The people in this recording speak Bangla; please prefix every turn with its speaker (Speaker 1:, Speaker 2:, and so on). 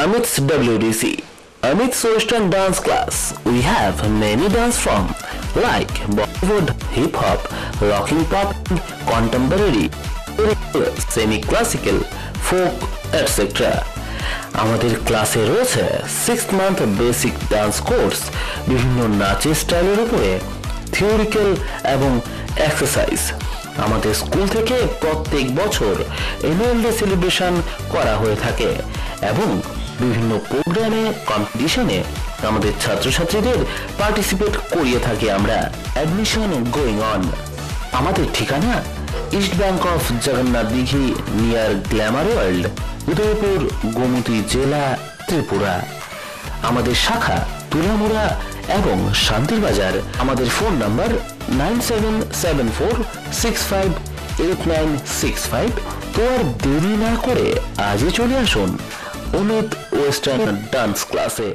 Speaker 1: Amit's WDC. Amit's Western Dance Class. We have many dance form like Bollywood, Hip Hop, Rocking Pop, Contemporary, Semi-Classical, Folk, etc. আমাদের ক্লাসে রয়েছে 6 মান্থ বেসিক ডান্স কোর্স, বিভিন্ন নাচের স্টাইলের উপরে থিওরিক্যাল এবং এক্সারসাইজ। আমাদের স্কুল থেকে প্রত্যেক বছর অ্যানুয়াল ডে সেলিব্রেশন করা হয়ে থাকে এবং বিভিন্ন প্রোগ্রামে কম্পিটিশনে আমাদের ছাত্রছাত্রীদের পার্টিসিপেট করিয়ে থাকি আমরা। Admission going on. আমাদের ঠিকানা east bank of Jagannath Dighi near glamour world, Udaipur, Gomati জেলা, ত্রিপুরা। আমাদের শাখা তুলামুড়া এবং শান্তির বাজার। আমাদের ফোন নাম্বার 9774658965। তো আর দেরি না করে আজই চলে আসুন অমিত ওয়েস্টার্ন ডান্স ক্লাসে।